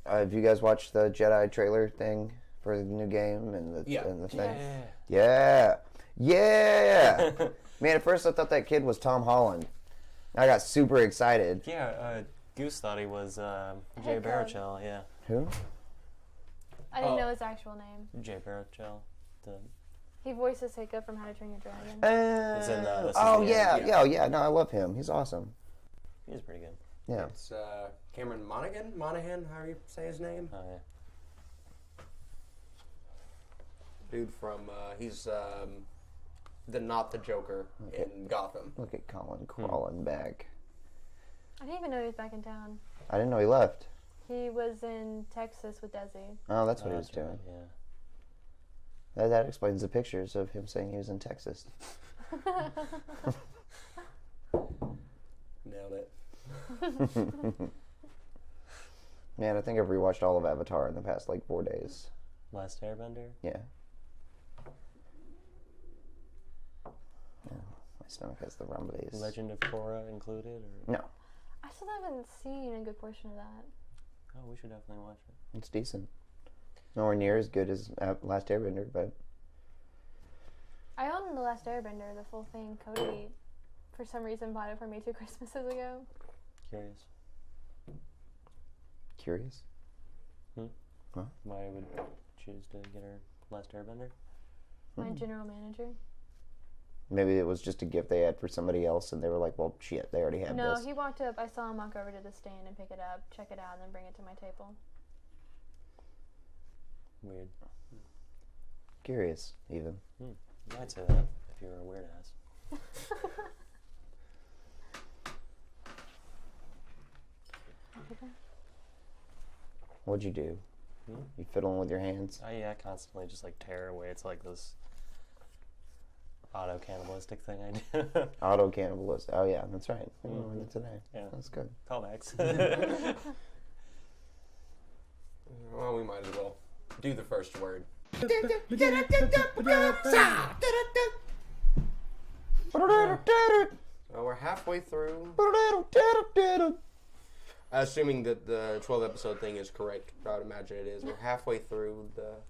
Have you guys watched the Jedi trailer thing for the new game and the thing? Yeah. Man, at first I thought that kid was Tom Holland. I got super excited. Yeah, Goose thought he was Jay Baruchel. Yeah. Who? I didn't know his actual name. Jay Baruchel. He voices Hiccup from How to Train Your Dragon. Yeah. No, I love him. He's awesome. He's pretty good. Yeah. It's Cameron Monaghan, however you say his name. Oh, yeah. Dude from, he's not the Joker in Gotham. Look at Colin crawling back. I didn't even know he was back in town. I didn't know he left. He was in Texas with Desi. Oh, that's what he was doing. Yeah. That explains the pictures of him saying he was in Texas. Nailed it. Man, I think I've rewatched all of Avatar in the past 4 days. Last Airbender? Yeah. My stomach has the rumblies. Legend of Korra included? Or? No. I still haven't seen a good portion of that. Oh, we should definitely watch it. It's decent. Nowhere near as good as Last Airbender, but... I own The Last Airbender, the full thing. Cody, for some reason, bought it for me 2 Christmases ago. Curious? Huh? Why would choose to get her Last Airbender? My general manager. Maybe it was just a gift they had for somebody else, and they were like, well, shit, they already have this. No, he walked up. I saw him walk over to the stand and pick it up, check it out, and then bring it to my table. Weird. Curious, even. I'd say that if you were a weird ass. What'd you do? You fiddling with your hands? Oh, yeah, I constantly just tear away. It's like this auto-cannibalistic thing I do. Auto-cannibalist. Oh, yeah, that's right. We learned it today. Yeah. That's good. Callbacks. Well, we might as well do the first word. Well, we're halfway through. Assuming that the 12 episode thing is correct, I would imagine it is. We're halfway through the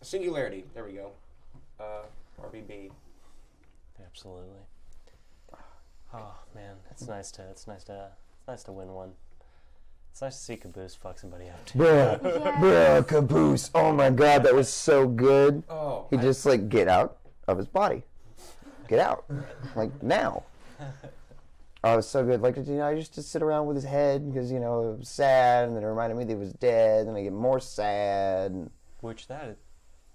Singularity. There we go. RBB. Absolutely. Oh man, it's nice to win one. It's nice to see Caboose fuck somebody up too. Bruh, Caboose. Oh my god, that was so good. Oh, He just get out of his body. Get out. Now. Oh, it was so good. I used to sit around with his head because, it was sad, and then it reminded me that he was dead, and I get more sad. Which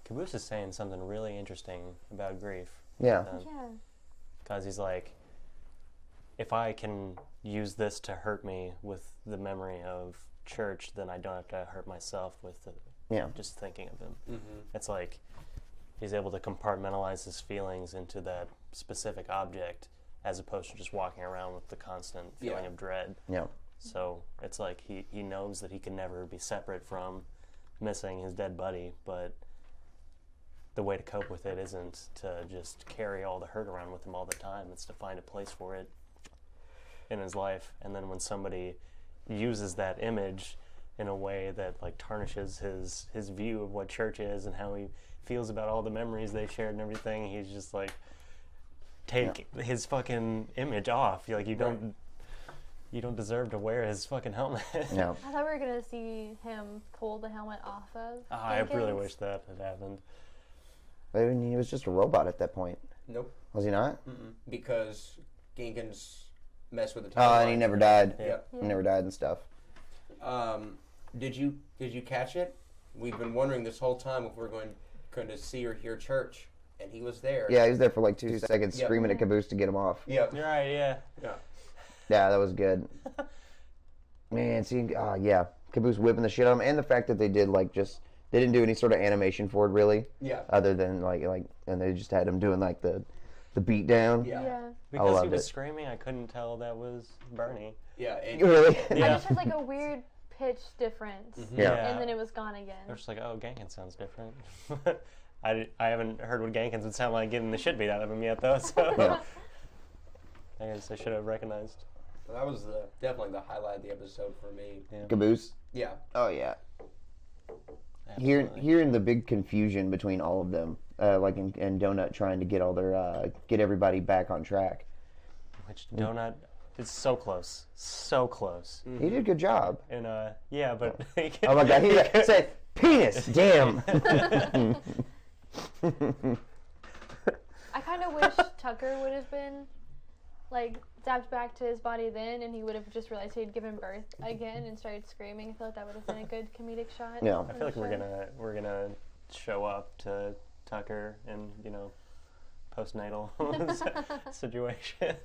Caboose is saying something really interesting about grief. Yeah. Because he's like, if I can use this to hurt me with the memory of church, then I don't have to hurt myself with just thinking of him. Mm-hmm. It's like he's able to compartmentalize his feelings into that specific object as opposed to just walking around with the constant feeling of dread. Yeah. So it's like he knows that he can never be separate from missing his dead buddy, but the way to cope with it isn't to just carry all the hurt around with him all the time. It's to find a place for it in his life. And then when somebody uses that image in a way that tarnishes his view of what church is and how he feels about all the memories they shared and everything, he's just take his fucking image off. You don't deserve to wear his fucking helmet. No. I thought we were gonna see him pull the helmet off of. Oh, I really wish that had happened. I mean, he was just a robot at that point. Nope. Was he not? Mm-mm. Because Genkins messed with the timeline. Oh, and he never died. Yeah. He never died and stuff. Did you catch it? We've been wondering this whole time if we're going to see or hear church, and he was there. Yeah, he was there for 2 seconds, screaming at Caboose to get him off. Yep. You're right. Yeah. Yeah, that was good. Man, seeing Caboose whipping the shit out of him, and the fact that they did they didn't do any sort of animation for it really. Yeah. Other than and they just had him doing the beat down. Yeah. Because he was screaming, I couldn't tell that was Bernie. Yeah. Really? I just heard a weird pitch difference. Mm-hmm. Yeah. And then it was gone again. They're just oh, Gankins sounds different. I haven't heard what Gankins would sound like getting the shit beat out of him yet though, so I guess I should have recognized. That was definitely the highlight of the episode for me. Yeah. Caboose. Yeah. Oh yeah. Absolutely. Hearing the big confusion between all of them, and Donut trying to get all their get everybody back on track. Which Donut is so close. So close. He did a good job. And, yeah, but... Oh my god, he said penis. Damn. I kind of wish Tucker would have been, like, zapped back to his body then, and he would have just realized he'd given birth again and started screaming. I feel like that would have been a good comedic shot. Yeah. I feel like we're gonna show up to Tucker in, postnatal situation.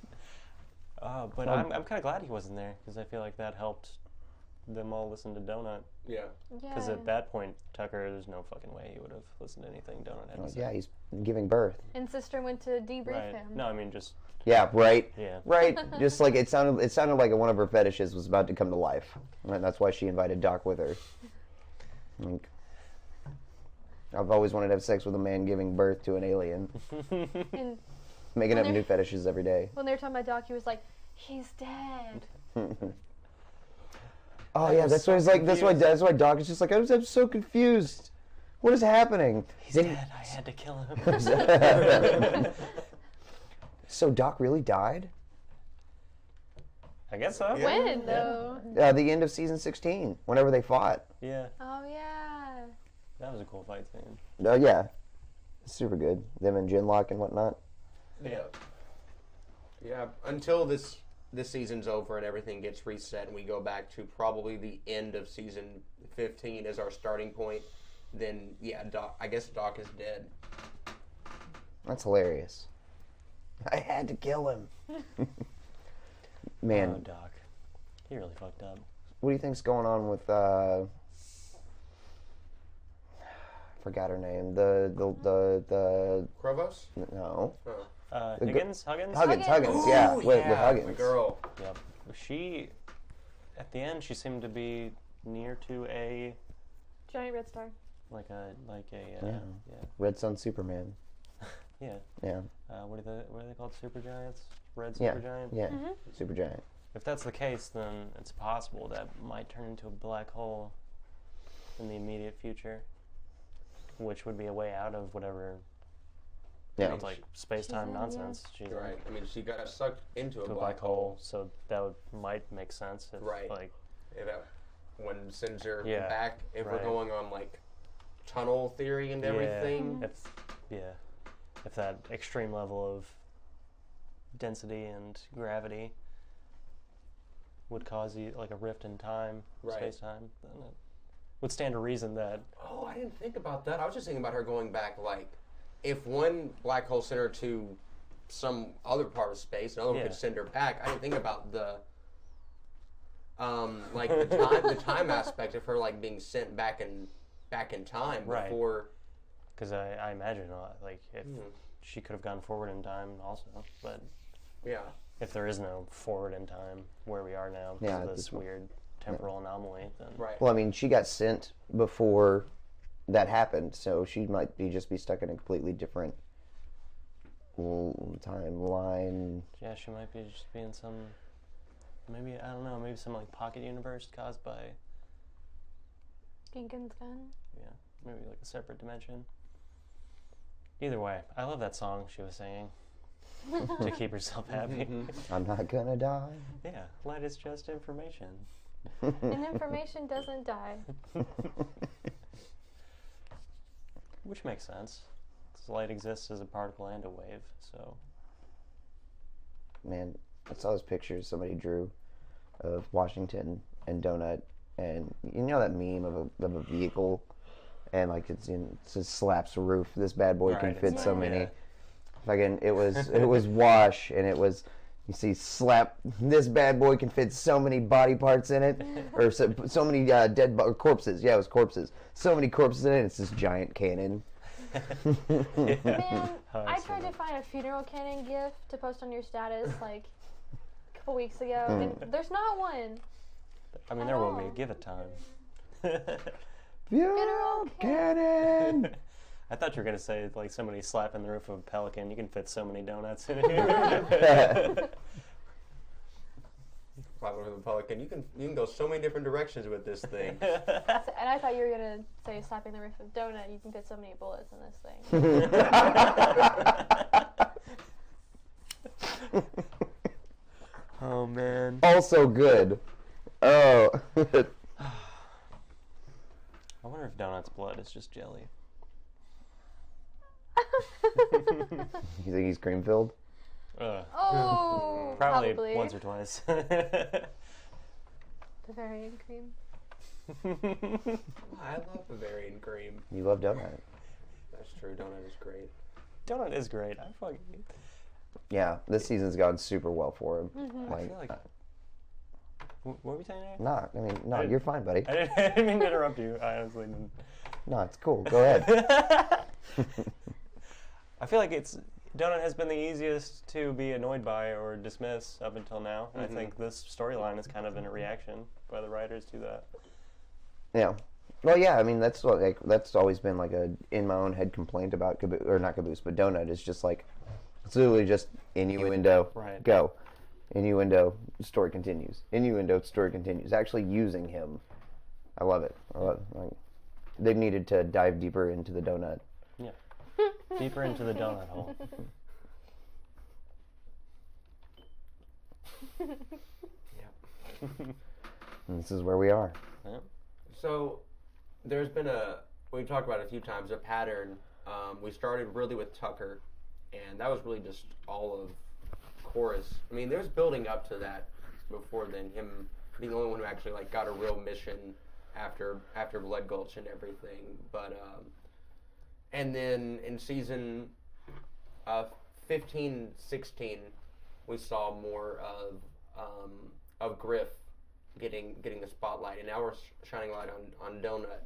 But I'm kind of glad he wasn't there, because I feel like that helped them all listen to Donut. Yeah. Because at that point, Tucker, there's no fucking way he would have listened to anything Donut had to say. Yeah, he's giving birth. And sister went to debrief Right. him. No, I mean just Yeah, right. yeah. Right. Just like it sounded like one of her fetishes was about to come to life. And that's why she invited Doc with her. Like, I've always wanted to have sex with a man giving birth to an alien. And Making up Well, new fetishes every day. when they were talking about Doc, he was like, he's dead. Oh yeah, that's why he's like. That's why Doc is just like, I'm so confused. What is happening? He's Then- dead. I had to kill him. So Doc really died? I guess so. Yeah. When, though? The end of season 16, whenever they fought. Yeah, Oh, yeah. that was a cool fight scene. Yeah, super good. Them and Genlock and whatnot. Yeah. Yeah. Until this season's over and everything gets reset and we go back to probably the end of season 15 as our starting point, then yeah, I guess Doc is dead. That's hilarious. I had to kill him. Man, Oh, Doc. He really fucked up. what do you think's going on with I forgot her name. The Krovos? no. Oh. The Huggins? Huggins, yeah, with Huggins. The girl. Yep. She, at the end, she seemed to be near to a, Giant Red Star. Yeah. Red Sun Superman. yeah. Yeah. What are they called? Supergiants? Red Yeah. supergiant? Yeah. Supergiant. If that's the case, then it's possible that might turn into a black hole in the immediate future, which would be a way out of whatever Yeah. it's like space-time in, yeah. nonsense. She's in. Right. I mean, she got sucked into a To a black hole. so that might make sense. If, Right. Like, Yeah, that when sends her Yeah, back, if right. we're going on like tunnel theory and everything. if that extreme level of density and gravity would cause like a rift in time, Right. space-time, then it would stand to reason that Oh, I didn't think about that. I was just thinking about her going back, like, if one black hole sent her to some other part of space, another one Yeah. could send her back. I didn't think about the, the time aspect of her, like, being sent back in time Right. before. because I imagine like if she could have gone forward in time also, but Yeah. if there is no forward in time where we are now because Yeah, of this this one. weird temporal anomaly, then Right. Well, I mean, she got sent before that happened, so she might just be stuck in a completely different timeline. yeah, she might be just being some, maybe, I don't know, maybe some like pocket universe caused by, Ginken's gun. yeah, maybe like a separate dimension. Either way, I love that song she was singing to keep herself happy. I'm not gonna die. Yeah, light is just information. And information doesn't die. Which makes sense. 'Cause light exists as a particle and a wave, so. Man, I saw those pictures somebody drew of Washington and Donut, and you know that meme of a vehicle, and like it just slaps a roof. This bad boy can Right, fit it's so like- many. yeah. Fucking, it was Wash, and it was. You see, slap. This bad boy can fit so many body parts in it, or so many dead corpses. Yeah, it was corpses. So many corpses in it. It's this giant cannon. Man, Oh, I that's tried funny. to find a funeral cannon gif to post on your status like a couple weeks ago, and there's not one. I mean, At there will be. all. Give it time. Funeral cannon. I thought you were going to say, like, somebody slapping the roof of a Pelican. You can fit so many donuts in here. popular with the Republican. You can go so many different directions with this thing. And I thought you were gonna say slapping the roof of donut. You can fit so many bullets in this thing. Oh man. Also good. Oh. I wonder if Donut's blood is just jelly. You think he's cream filled? Oh, Probably once or twice. The Bavarian cream. I love Bavarian cream. You love donut. That's true. Donut is great. Donut is great. I fucking. Yeah, this season's gone super well for him. I feel like. What were we saying there? No, I mean, no, you're fine, buddy. I didn't mean to interrupt you. I honestly didn't. No, it's cool. Go ahead. I feel like Donut has been the easiest to be annoyed by or dismiss up until now. And I think this storyline has kind of been a reaction by the writers to that. Yeah. Well, yeah. I mean, that's always been like a in my own head complaint about not Caboose, but Donut is just like it's literally just innuendo. Right. Go. Innuendo. Story continues. Innuendo. Story continues. Actually using him. I love it. Like, they needed to dive deeper into the donut. Yeah. Deeper into the donut hole. And this is where we are. Yep. So, there's been we've talked about it a few times, a pattern. We started really with Tucker, and that was really just all of Chorus. I mean, there's building up to that before then, him being the only one who actually like got a real mission after Blood Gulch and everything. But, and then in season 15, 16, we saw more of Griff getting the spotlight, and now we're shining light on Donut.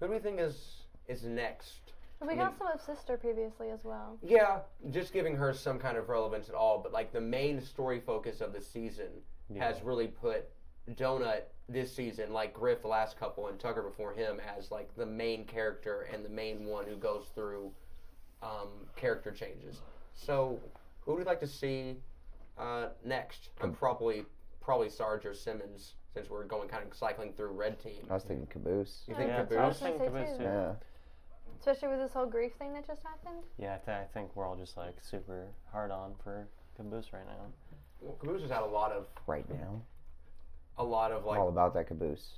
Who do we think is next? And we got some of Sister previously as well. Yeah, just giving her some kind of relevance at all, but like the main story focus of the season has really put Donut this season, like Griff the last couple and Tucker before him, as like the main character and the main one who goes through character changes. So, who would you like to see next? Probably Sarge or Simmons, since we're going kind of cycling through Red Team. I was thinking Caboose. You think Yeah, Caboose? I was thinking Caboose too. Yeah. Especially with this whole grief thing that just happened. Yeah, I think we're all just like super hard on for Caboose right now. Well, Caboose has had a lot of Right now. like All about that Caboose.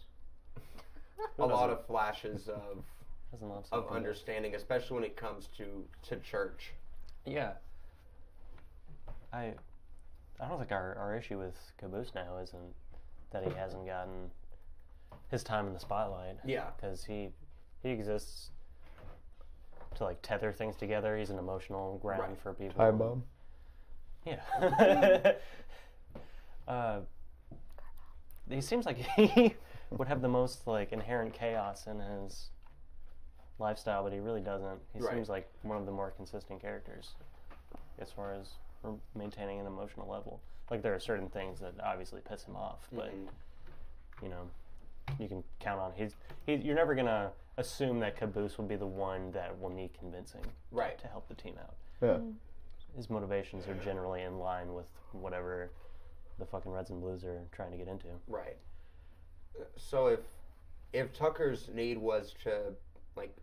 a lot of flashes of Doesn't love of something. understanding, especially when it comes to church. Yeah. I don't think our issue with Caboose now isn't that he hasn't gotten his time in the spotlight. Yeah. Because he exists to like tether things together. He's an emotional ground Right. for people. Hi, Mom. Yeah. He seems like he would have the most like inherent chaos in his lifestyle, but he really doesn't. He Right. seems like one of the more consistent characters as far as maintaining an emotional level. Like there are certain things that obviously piss him off, but you know, you can count on you're never gonna assume that Caboose will be the one that will need convincing Right. to help the team out. Yeah. His motivations are generally in line with whatever the fucking Reds and Blues are trying to get into. Right. So if Tucker's need was to like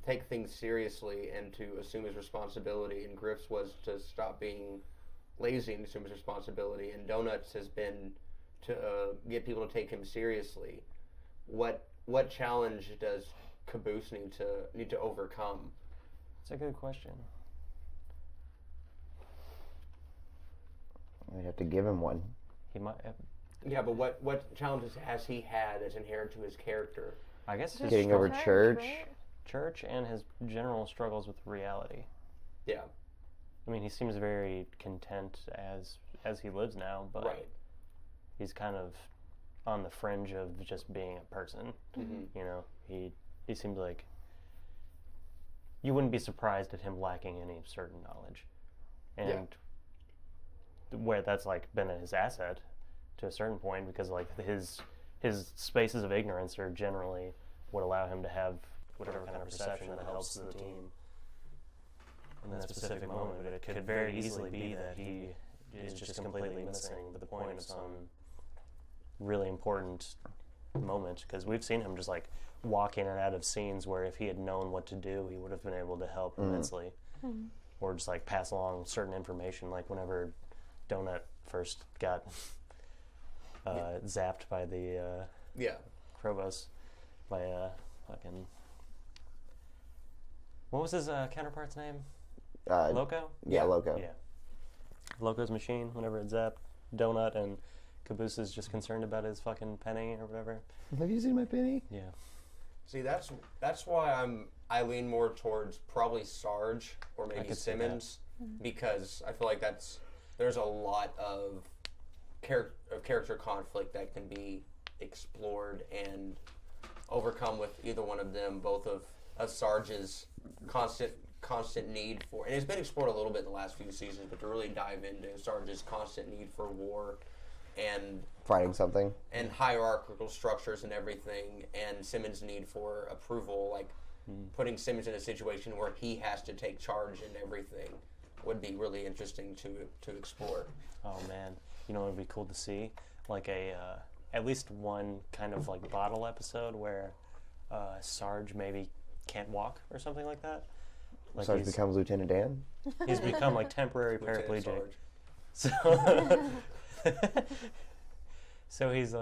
take things seriously and to assume his responsibility, and Griff's was to stop being lazy and assume his responsibility, and Donuts has been to get people to take him seriously, what challenge does Caboose need to overcome? It's a good question. We'd have to give him one. He might. Yeah, but what challenges has he had that's inherent to his character? I guess his Getting over church. Right? church and his general struggles with reality. Yeah. I mean, he seems very content as he lives now, but Right. he's kind of on the fringe of just being a person. Mm-hmm. You know, he seems like you wouldn't be surprised at him lacking any certain knowledge, and where that's like been his asset to a certain point, because like his spaces of ignorance are generally what allow him to have whatever kind of perception that helps the team in that specific moment. But it could very easily be that he is just completely missing the point of some really important moment, because we've seen him just like walk in and out of scenes where if he had known what to do, he would have been able to help immensely, or just like pass along certain information. Like whenever Donut first got zapped by the Krobos by fucking, what was his counterpart's name? Loco? Yeah, Loco. Yeah. Loco's machine, whenever it zapped Donut, and Caboose is just concerned about his fucking penny or whatever. Have you seen my penny? Yeah. See, that's why I lean more towards probably Sarge or maybe Simmons, because I feel like there's a lot of character conflict that can be explored and overcome with either one of them. Both of Sarge's constant need for, and it's been explored a little bit in the last few seasons, but to really dive into Sarge's constant need for war and Fighting something. and hierarchical structures and everything, and Simmons' need for approval, like putting Simmons in a situation where he has to take charge and everything would be really interesting to explore. Oh man, you know what would be cool to see? Like at least one kind of like bottle episode where Sarge maybe can't walk or something like that. Like Sarge becomes Lieutenant Dan? He's become like temporary Lieutenant paraplegic. Sarge. So he's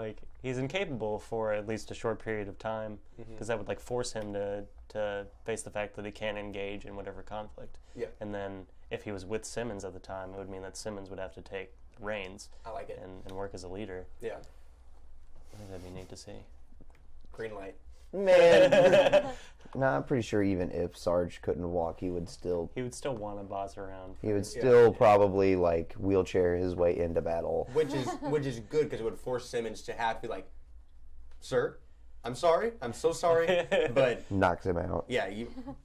incapable for at least a short period of time, because that would like force him to face the fact that he can't engage in whatever conflict. Yeah. And then if he was with Simmons at the time, it would mean that Simmons would have to take the reins I like it. and work as a leader. Yeah. I think that'd be neat to see. Green light. Man. No, I'm pretty sure even if Sarge couldn't walk, he would still want to boss around. He would still probably like wheelchair his way into battle. Which is good, because it would force Simmons to have to be like, "Sir, I'm sorry, I'm so sorry," but Knocks him out.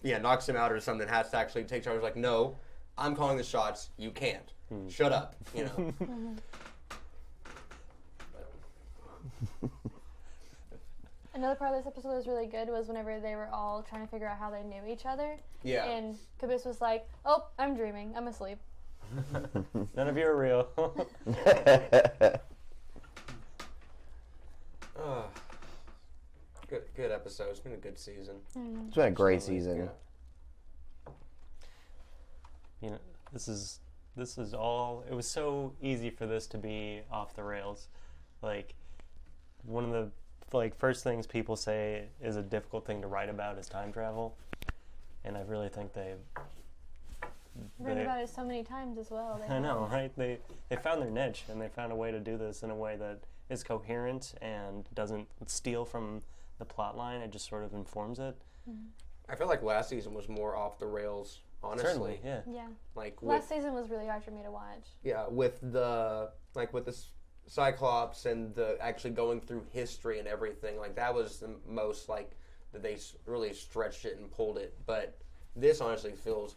knocks him out or something. Has to actually take charge. Like, no, I'm calling the shots. You can't. Shut up. You know. Another part of this episode that was really good was whenever they were all trying to figure out how they knew each other. Yeah. And Caboose was like, "Oh, I'm dreaming. I'm asleep." None of you are real. Good episode. It's been a good season. It's been a great season. Yeah. You know, this is all. It was so easy for this to be off the rails. Like, one of the first things people say is a difficult thing to write about is time travel, and I really think they've Read about it so many times as well. I know, right? They found their niche, and they found a way to do this in a way that is coherent and doesn't steal from the plot line. It just sort of informs it. I feel like last season was more off the rails, honestly. Certainly, yeah. Yeah. Like Last season was really hard for me to watch. Yeah, with the Cyclops and the actually going through history and everything, like that was the most like that they really stretched it and pulled it. But this honestly feels,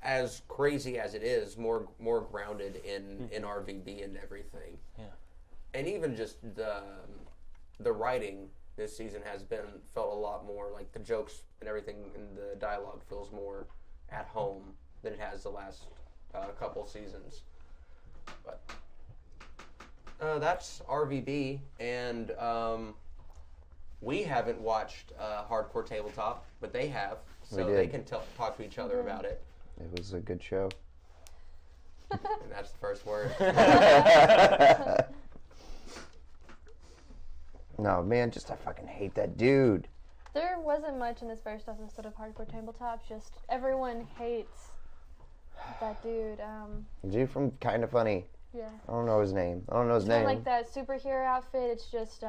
as crazy as it is, more grounded in RVB and everything. Yeah. And even just the writing this season felt a lot more like the jokes and everything, and the dialogue feels more at home than it has the last couple seasons. But that's RVB, and we haven't watched Hardcore Tabletop, but they have, so they can talk to each other about it. It was a good show. And that's the first word. No, man, I fucking hate that dude. There wasn't much in this first episode of Hardcore Tabletop. Just everyone hates that dude. Dude from Kinda Funny. Yeah. I don't know his name. It's not like that superhero outfit. It's just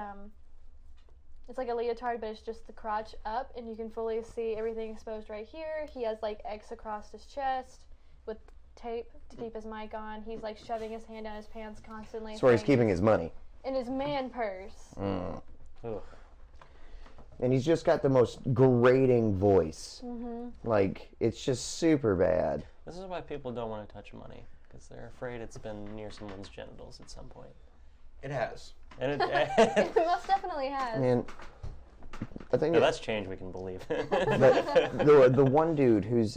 it's like a leotard, but it's just the crotch up, and you can fully see everything exposed right here. He has like X across his chest with tape to keep his mic on. He's like shoving his hand down his pants constantly. That's where he's keeping his money. In his man purse. Ugh. And he's just got the most grating voice. Like, it's just super bad. This is why people don't want to touch money, because they're afraid it's been near someone's genitals at some point. It has. And It most definitely has. Man, I think that's change we can believe. but the one dude who's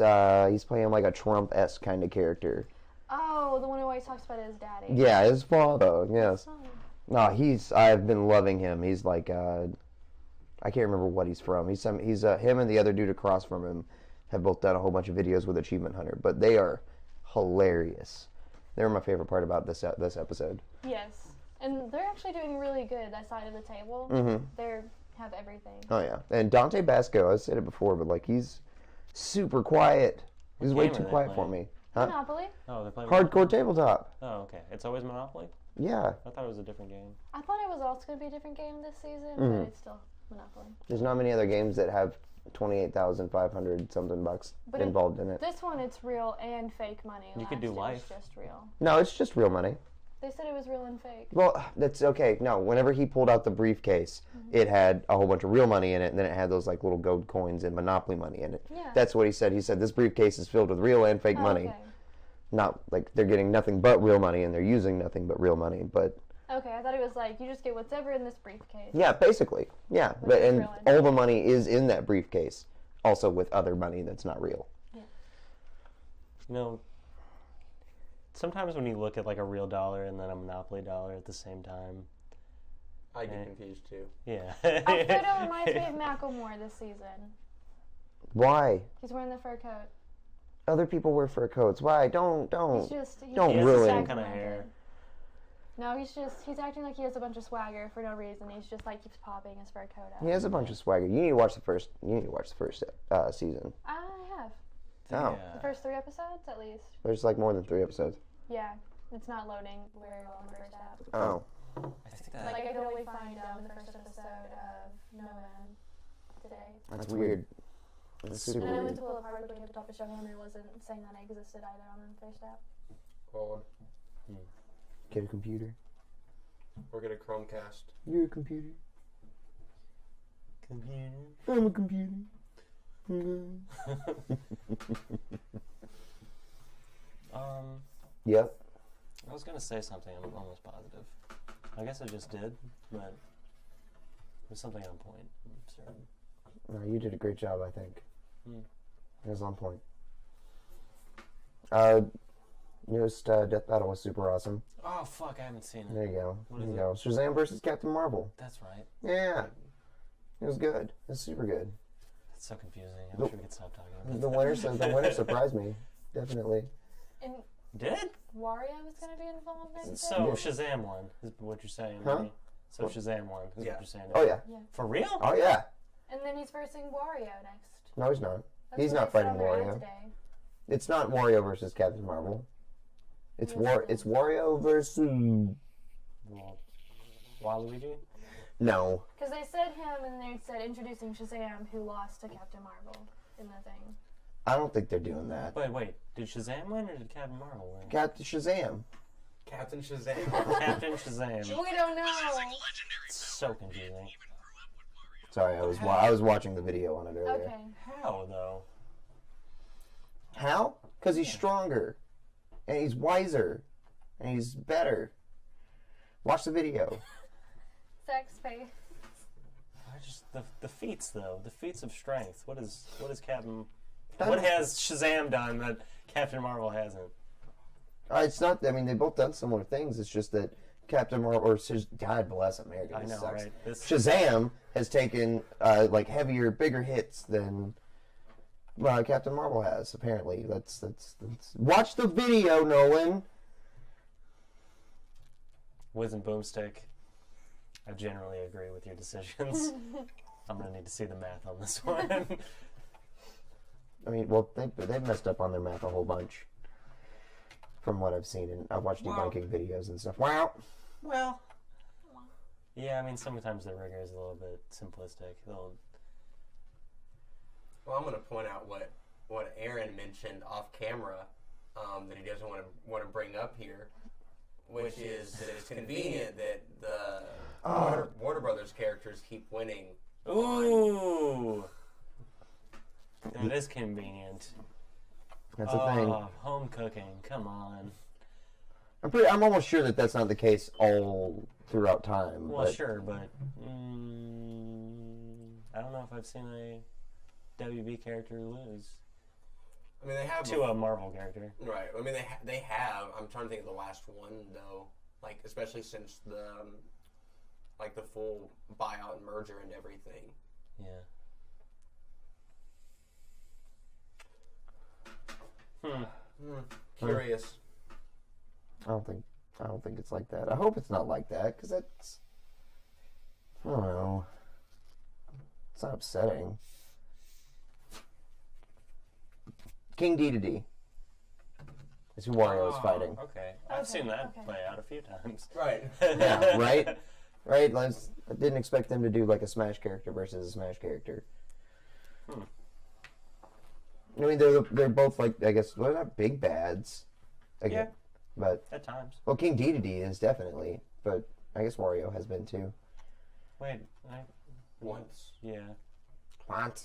he's playing like a Trump-esque kind of character. Oh, the one who always talks about his daddy. Yeah, his father. Yes. No, I've been loving him. He's like, I can't remember what he's from. He's him and the other dude across from him have both done a whole bunch of videos with Achievement Hunter, but they are hilarious. They're my favorite part about this episode. Yes. And they're actually doing really good, that side of the table. Mm-hmm. They have everything. Oh, yeah. And Dante Basco, I've said it before, but, like, he's super quiet. He's way too quiet for me. Huh? Monopoly? Oh, they're playing Hardcore Tabletop. Oh, okay. It's always Monopoly? Yeah. I thought it was a different game. I thought it was also going to be a different game this season, Mm-hmm. but it's still Monopoly. There's not many other games that have 28,500 something bucks But involved in it. This one, it's real and fake money. You could do Last, life. It was just real. No, it's just real money. They said it was real and fake. Well, that's okay. No, whenever he pulled out the briefcase, it had a whole bunch of real money in it, and then it had those like little gold coins and Monopoly money in it. Yeah. That's what he said. He said this briefcase is filled with real and fake money. Okay. Not like they're getting nothing but real money and they're using nothing but real money. But Okay, I thought it was like you just get whatever in this briefcase. yeah, basically, yeah. Which But is and real and all the money is in that briefcase, also with other money that's not real. You know, sometimes when you look at like a real dollar and then a Monopoly dollar at the same time, I get confused too. yeah. Alfredo reminds me of Macklemore this season. Why? He's wearing the fur coat. Other people wear fur coats. Why? Don't. He's just Don't He has ruin- the same acting kind of like hair. it. No, he's acting like he has a bunch of swagger for no reason. He's just like keeps popping his fur coat out. He has a bunch of swagger. You need to watch the first. Season. I have Oh. the first 3 episodes at least. There's like more than 3 episodes. Yeah, it's not loading very well on the first app. Oh. I think that. Like I could only find the first episode of No Man today. That's weird. That's super And I went weird. to pull up Hardcore Tabletop to show him, and it wasn't saying that I existed either on the first app. Odd. Get a computer. Or get a Chromecast. You're a computer. Computer. I'm a computer. Yep. I was gonna say something. I'm almost positive. I guess I just did, but it was something on point. I'm certain. No, you did a great job, I think. It was on point. Newest Death Battle was super awesome. Oh fuck! I haven't seen it. There you go. What There is you it? go. Shazam versus Captain Marvel. That's right. Yeah. It was good. It was super good. That's so confusing. I wish we could stop talking about The winner surprised me. Definitely. And Did? Wario was going to be involved in So it. Shazam won is what you're saying. Huh? Right? So Shazam won is Yeah. what you're saying. Oh yeah. For real? Oh yeah. And then he's versing Wario next. No, he's not. That's He's what not they said fighting on their ad Wario. today. It's not Wario versus Captain Marvel. It's Yes, it It's Wario versus. Well, Waluigi? No. Because they said him, and they said introducing Shazam, who lost to Captain Marvel in the thing. I don't think they're doing that. Wait. Did Shazam win or did Captain Marvel win? Captain Shazam. Captain Shazam. Captain Shazam. We don't know. It's so confusing. Sorry, I was watching the video on it earlier. Okay. How though? How? Because he's stronger, and he's wiser, and he's better. Watch the video. Sex face. I just the feats though. The feats of strength. What is Captain? That What is- has Shazam done that Captain Marvel hasn't? It's not. I mean, they've both done similar things. It's just that Captain Marvel, or God bless America, I this know, sucks. right? This Shazam has taken like heavier, bigger hits than Captain Marvel has. Apparently, that's. Watch the video, Nolan. Wiz and Boomstick. I generally agree with your decisions. I'm gonna need to see the math on this one. I mean, well, they've messed up on their math a whole bunch. From what I've seen, and I've watched debunking videos and stuff. Wow. Well, yeah, I mean, sometimes the rigor is a little bit simplistic. Well, I'm going to point out what Aaron mentioned off camera that he doesn't want to bring up here, which is that it's convenient that the Warner Brothers characters keep winning. Ooh, that is convenient. That's a thing. Home cooking, come on. I'm almost sure that that's not the case all throughout time. Well, but sure, but I don't know if I've seen a WB character lose I mean, they have to a Marvel character. right. I mean, they have. I'm trying to think of the last one though. Like especially since the like the full buyout and merger and everything. Yeah. Curious. I don't think it's like that. I hope it's not like that, because that's, I don't know. It's not upsetting. King Dedede is who Wario is fighting. Okay. I've seen that okay. play out a few times. Right. Yeah, right? Right? I didn't expect them to do like a Smash character versus a Smash character. I mean, they're both like, I guess, they're not big bads. Again, but At times. well, King Dedede is definitely, but I guess Wario has been too. Wait. Once. Yeah. What?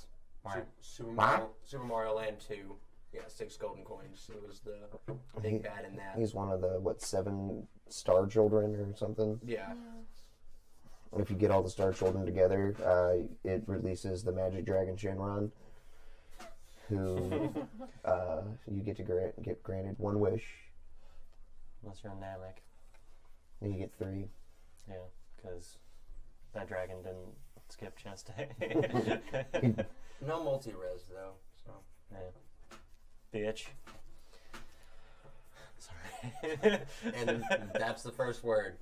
Super Mario Land 2. Yeah, 6 golden coins. It was the big bad in that. He's one of the 7 star children or something. Yeah. And if you get all the star children together, it releases the Magic Dragon Shenron, who you get to get granted 1 wish. Unless you're a Namek. And you get 3. Yeah, because that dragon didn't skip chest day. No multi-res, though. So. Yeah. Bitch. Sorry. And that's the first word.